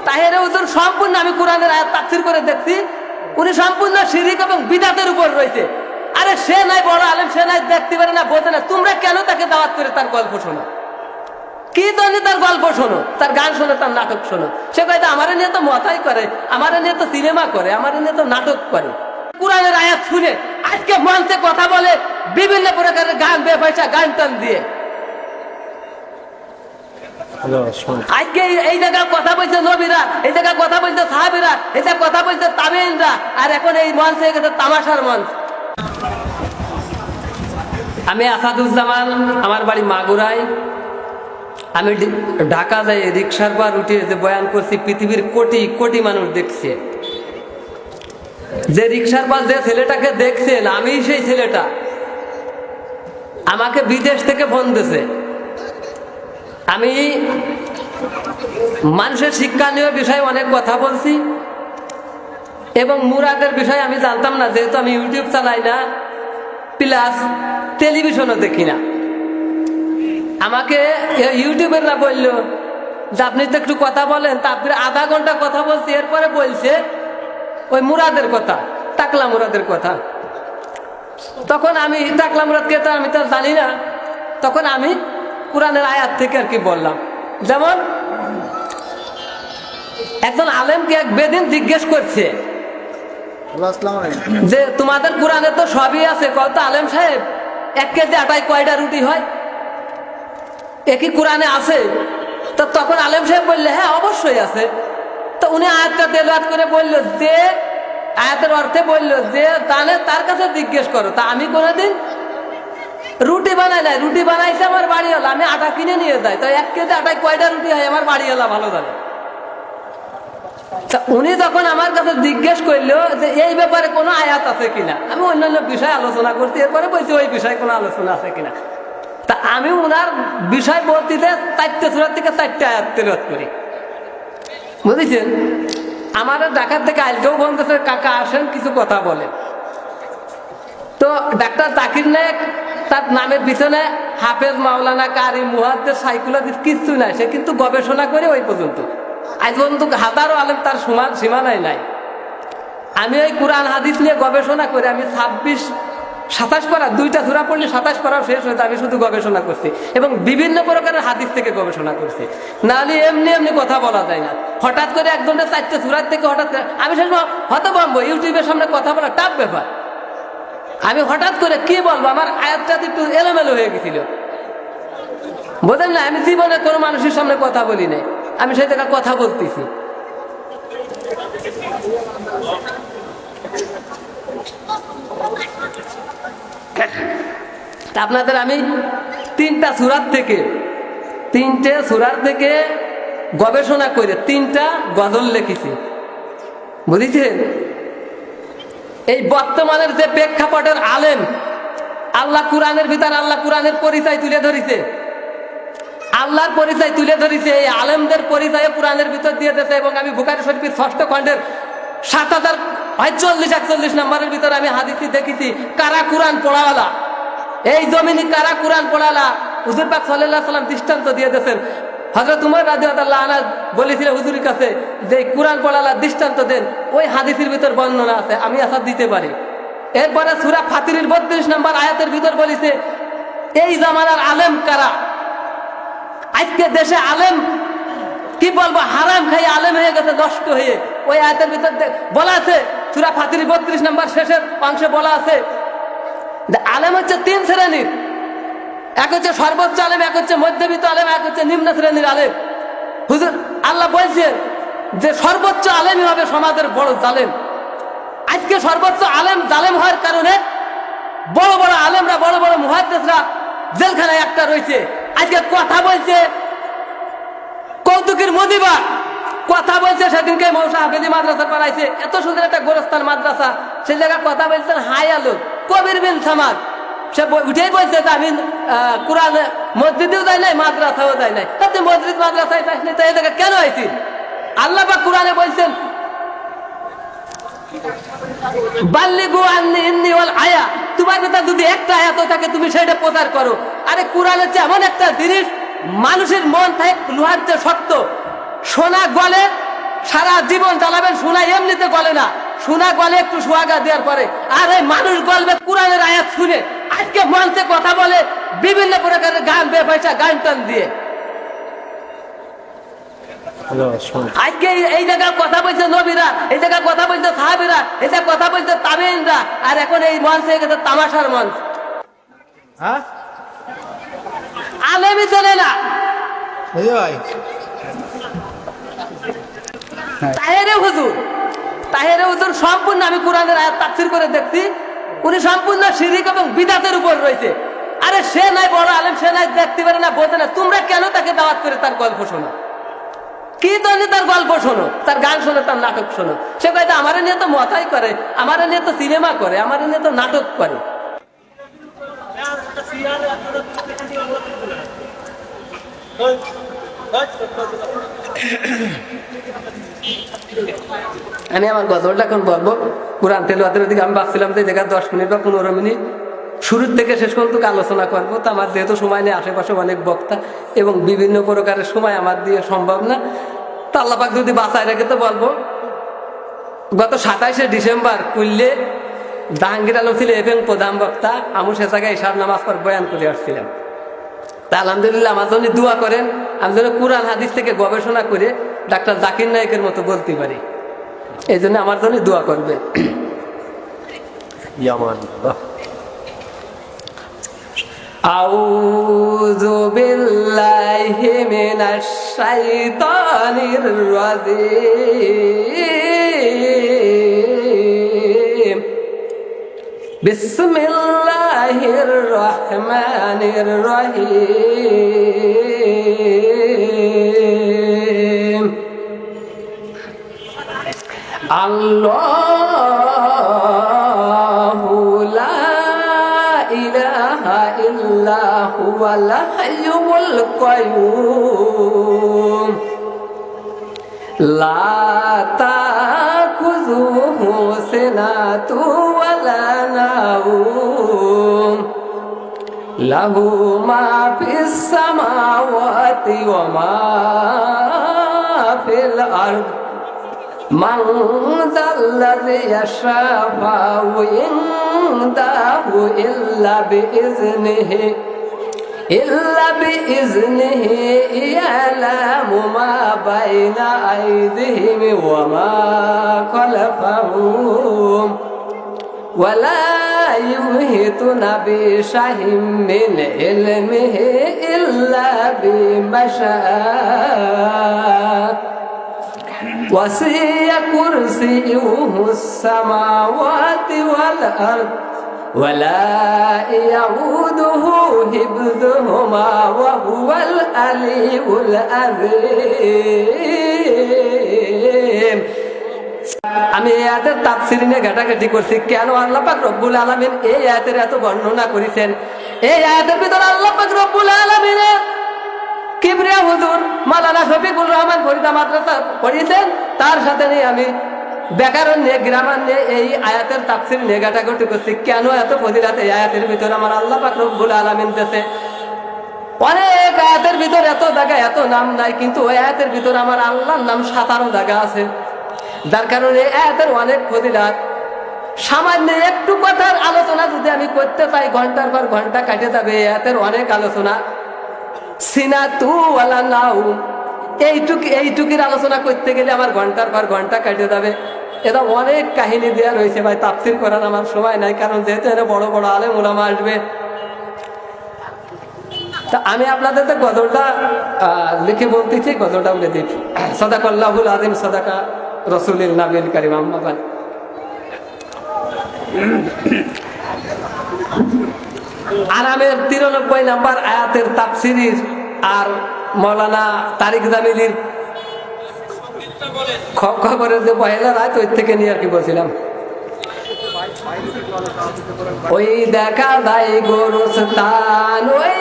তাহেরে হুজুর সম্পূর্ণ আমি কোরআনের আয়াত তাফসীর করে দেখছি, উনি সম্পূর্ণ শিরক এবং বিদআতের উপর রয়েছে। আরে সে নাই বড় আলেম, সে নাই দেখতে পারে না, বোঝে না, তোমরা কেন তাকে দাওয়াত করে তার গল্প শোনো? কি জন্য তার গল্প শোনো, তার গান শোনো, তার নাটক শোনো? সে কয়েছে আমার নিয়ে তো মতাই করে, আমার নিয়ে তো সিনেমা করে, আমার নিয়ে তো নাটক করে। কোরআনের আয়াত শুনে আজকে মঞ্চে কথা বলে বিভিন্ন প্রকারের গান, বেপয়সা গান টান দিয়ে। আজকে এই জায়গায় কথা বলছে নবীরা, এই জায়গায় কথা বলছে সাহাবীরা, এই জায়গায় কথা বলছে তাবেঈনরা, আর এখন এই মঞ্চে হয়ে গেছে তামাশার মঞ্চ। আমি আসাদুজ্জামান, আমার বাড়ি মাগুরায়। আমি ঢাকা যাই রিক্সার পর উঠে যে বয়ান করছি, পৃথিবীর কোটি কোটি মানুষ দেখছে। যে রিক্সার পর যে ছেলেটাকে দেখছেন, আমি সেই ছেলেটা। আমাকে বিদেশ থেকে ফোন দিয়েছে। আমি মানুষের শিক্ষণীয় বিষয়ে অনেক কথা বলছি এবং মুরাদের বিষয়ে আমি জানতাম না, যেহেতু আমি ইউটিউব চালাই না, প্লাস টেলিভিশনও দেখি না। আমাকে ইউটিউবেররা বললো যে আপনি তো একটু কথা বলেন, তারপরে আধা ঘন্টা কথা বলছি, এরপরে বলছে ওই মুরাদের কথা, টাকলা মুরাদের কথা। তখন আমি টাকলা মুরাদকে তো আমি তো জানি না, তখন আমি কোরআনের আয়াত থেকে আর কি বললাম। যেমন একজন আলেমকে এক বেদিন জিজ্ঞেস করছে যে তোমাদের কোরআনে তো সবই আছে, কত আলেম সাহেব 1 কেজি আটায় কয়টা রুটি হয়, একই কোরআনে আছে? তো তখন আলেম সাহেব বললে হ্যাঁ অবশ্যই আছে। তো উনি আয়াতটা তেলাওয়াত করে বলল যে আয়াতের অর্থে বলল যে জানে তার কাছে জিজ্ঞেস করো। তা আমি কোনোদিন রুটি বানাই নাই, রুটি বানাইছে আমার বাড়িওয়ালা, আমি আটা কিনে নিয়ে যাই। তো 1 কেজি আটায় কয়টা রুটি হয় আমার বাড়িওয়ালা ভালো জানে। উনি তখন আমার কাছে জিজ্ঞেস করলো যে এই ব্যাপারে কোনো আয়াত আছে কিনা। আমি অন্যান্য বিষয় আলোচনা করছি, এরপরে বলছি ওই বিষয়ে কোনো আলোচনা আছে কিনা। তা আমি ওনার বিষয় বলতে 4টে সূরা থেকে 4টে আয়াত তেলাওয়াত করি, বুঝেছেন? আমার ঢাকার থেকে আজকেও ফোন করছে, কাকা আসেন কিছু কথা বলে। তো ডাক্তার জাকির নায়েক, তার নামের পিছনে হাফেজ, মাওলানা, কারি, মুহাদ্দিস, সাইকুলাদিস কিচ্ছু নাই, সে কিন্তু গবেষণা করে ওই পর্যন্ত আজ পর্যন্ত হাজারো আলেম তার সীমানায় নাই। আমি ওই কোরআন হাদিস নিয়ে গবেষণা করে আমি 26-27 পারা, 2টা সূরা পড়লে 27 পারাও শেষ হয়েছে। আমি শুধু গবেষণা করছি এবং বিভিন্ন প্রকারের হাদিস থেকে গবেষণা করছি। নাহলে এমনি এমনি কথা বলা যায় না। হঠাৎ করে একজনের 4টে সূরা থেকে হঠাৎ করে আমি শেষ হতভম্ব, ইউটিউবের সামনে কথা বলা টাফ ব্যাপার। আমি হঠাৎ করে কি বলবো, আমার আয়াতটা একটু এলোমেলো হয়ে গেছিল, বোঝেন না? আমি জীবনে কোনো মানুষের সামনে কথা বলি নাই, আমি সেই জায়গায় কথা বলতেছি। আপনাদের আমি 3টে সূরার থেকে গবেষণা করে 3টা গজল লিখেছি, বুঝেছেন? এই বর্তমানের যে প্রেক্ষাপটের আলেম, আল্লাহ কোরআনের ভিতর আল্লাহ কোরআনের পরিচয় তুলে ধরেছে, আল্লাহর পরিচয় তুলে ধরেছে, এই আলেমদের পরিচয় কোরআনের ভিতর দিয়ে দিয়েছে। এবং আমি বুখারী শরীফের 6ষ্ঠ খণ্ডের 7041 নম্বরের ভিতরে আমি হাদিসে দেখেছি কারা কোরআন পড়াওয়ালা, এই জমিনে কারা কোরআন পড়ালা। হুজুর পাক সাল্লাল্লাহু আলাইহি ওয়াসাল্লাম দৃষ্টান্ত দিয়ে দিয়েছেন। হযরত উমর রাদিয়াল্লাহু আনহু বলেছিলেন হুজুরের কাছে যে কোরআন পড়ালা দৃষ্টান্ত দেন, ওই হাদিসের ভিতর বর্ণনা আছে, আমি আসাদ দিতে পারি। এরপরে সূরা ফাতিরের 32 নম্বর আয়াতের ভিতর বলেছে এই জামানার আলেম কারা। আজকে দেশে আলেম কি বলবো, হারাম খাই আলেম হয়ে গেছে, নষ্ট হয়ে। ওই আয়াতের ভিতর বলা আছে, সূরা ফাতিরের 32 নম্বর শেষের অংশে বলা আছে যে আলেম হচ্ছে 3 শ্রেণীর, এক হচ্ছে সর্বোচ্চ আলেম, এক হচ্ছে মধ্যবিত্ত আলেম, এক হচ্ছে নিম্ন শ্রেণীর আলেম। হুজুর আল্লাহ বলছেন যে সর্বোচ্চ আলেমই হবে সমাজের বড় জালেম। আজকে সর্বোচ্চ আলেম জালেম হওয়ার কারণে বড় বড় আলেমরা, বড় বড় মুহাদ্দিসরা জেলখানায় একটা রয়েছে। আজকে কথা বলছে কৌতুকের মদিবা, কথা বলছে সেদিনকে মৌসা হাফেজি মাদ্রাসা করাইছে, এত সুন্দর একটা গোরস্থান মাদ্রাসা, সেই জায়গায় কথা বলছেন হাই আলো কবির বিন সামাদ। সে উঠেই বলছে যে আমি কোরআন মসজিদেও যাই নাই, মাদ্রাসাও যাই নাই। তুই মসজিদ মাদ্রাসায় যাসনি, তো এই জায়গায় কেন আইছিস? আল্লাহ পাক কোরআনে বলছেন বাল্লিগু আন্নি ইন্নী ওয়াল আয়া, তোমার কথা যদি একটা আয়াত থাকে তুমি সেটা প্রচার করো। আরে কোরআন হচ্ছে এমন একটা জিনিস, মানুষের মন থাকে লোহার চেয়ে শক্ত, সোনা গলে সারা জীবন জ্বালাবেন, সোনা এমনিতে গলে না, সোনা গলে একটু সোহাগা দেওয়ার পরে। আর এই মানুষ গলবে কোরআনের আয়াত শুনে, আজকে মঞ্চে কথা বলে বিভিন্ন প্রকারের গান বেপয়সা গান টান দিয়ে। আজকে এই জায়গায় কথা বলছে নবীরা, এই জায়গায় কথা বলছে সাহাবীরা, এই জায়গায় কথা বলছে তাবেঈনরা, আর এখন এই মঞ্চ হয়ে গেছে তামাশার মঞ্চ। আলেমই চলে না। তাহেরে হুজুর সম্পূর্ণ, আমি কোরআনের আয়াত তাফসীর করে দেখছি, উনি সম্পূর্ণ শিরক এবং বিদআতের উপর রয়েছে। আরে সে নাই বড় আলেম, সে নাই দেখতে পারে না, বোঝে না, তোমরা কেন তাকে দাওয়াত করে তার গল্প শোনো? কি জন্য তার গল্প শোনো, তার গান শোনো, তার নাটক শোনো? সে কয়েছে আমার নিয়ে তো মতাই করে, আমার নিয়ে তো সিনেমা করে, আমার নিয়ে তো নাটক করে। আমি আমার গজলটা এখন বলবো। কোরআন তেলাওয়াতের দিকে আমি ভাবছিলাম যে জায়গায় 10 মিনিট বা 15 মিনিট শুরুর থেকে শেষ পর্যন্ত আলোচনা করবো, তো আমার যেহেতু সময় নেই, আশেপাশে অনেক বক্তা এবং বিভিন্ন প্রকারের সময় আমার দিয়ে সম্ভব না, তো আল্লাহ পাক যদি বাঁচায় রাখে তো বলবো। গত 27শে ডিসেম্বর কুল্লে জাহাঙ্গীর আলম ছিল এফএম প্রধান বক্তা, আমি সে জায়গায় ইশার নামাজ পর বয়ান করে আসছিলাম। তা আলহামদুলিল্লাহ আমার জন্য দোয়া করেন, আমি যেন কোরআন হাদিস থেকে গবেষণা করে ডাক্তার জাকির নায়েকের মতো বলতে পারি, এই জন্য আমার জন্য দোয়া করবেন। আউযু বিল্লাহি মিনাশ শাইতানির রাজীম। বিসমিল্লাহির রহমানির রহিম। আল্লাহু লা ইলাহা ইল্লা হুয়াল হাইয়ুল কাইয়্যুম লা তাখুযুহু সিনাতু ওয়ালা নাওম লাহু মা ফিস সামাওয়াতি ওয়া মা ফিল আরদ মান যাল্লাযী ইয়াশফাউ ইনদাহু ইল্লা বিইজনিহি ইয়ালামু মা বাইনা আইদিহিম ওয়া মা খালফাহুম ওয়া লা ইউহিতুনা বিশাইইন মিন ইলমিহি ইল্লা বিমা শাআ وسع كرسيه السماوات والأرض ولا يعوده حفظهما وهو العلي العظيم। আমি এই আয়াতের তাফসীর নিয়ে ঘাটাঘাটি করছি, কেন আল্লাহ পাক রব্বুল আলামিন এই আয়াতের এত বর্ণনা করেছেন। এই আয়াতের ভিতরে আল্লাহ পাক রব্বুল আলামিনের কিবরিয়া হুজুর মাওলানা শফিকুর রহমান ফরিদা মাদ্রাসা পড়িয়েছেন, তার সাথে নিয়ে আমি ব্যাকরণ নিয়ে গ্রামার নিয়ে এই আয়াতের তাফসীর নিয়ে ঘাটাঘাটি করছি, কেন এত ফজিলত এই আয়াতের ভিতরে আমার আল্লাহ পাক রব্বুল আলামিন দেশে। অনেক আয়াতের ভিতরে এত জায়গা এত নাম নাই, কিন্তু ওই আয়াতের ভিতরে আমার আল্লাহর নাম 57 জায়গা আছে, যার কারণে এই আয়াতের অনেক ফজিলত। সামান্য একটু কথার আলোচনা যদি আমি করতে চাই, ঘন্টার পর ঘন্টা কাটে যাবে। এই আয়াতের অনেক আলোচনা। সিনাতু ওয়ালা নাওম, এইটুকির আলোচনা করতে গেলে আমার ঘন্টার পর ঘন্টা কেটে যাবে। এটা অনেক কাহিনী দেওয়া রয়েছে ভাই, তাফসীর করার আমার সময় নাই, কারণ যেহেতু এরা বড় বড় আলেম ওলামা আসবে। তা আমি আপনাদের তো গজলটা লিখে বলতেছি, গজলটা বলে দিচ্ছি। সাদাকাল্লাহুল আযীম সাদাকা রাসূলুল নবীল কারীম। আম্মা বাদ। আরামের 93 নম্বর আয়াতের তাফসীর আর মাওলানা তারিক জামিলির খবরের যে পয়লা রাত, ওই থেকে নিয়ে আর কি বলছিলাম। ওই দেখা যায় গোরস্থান ওই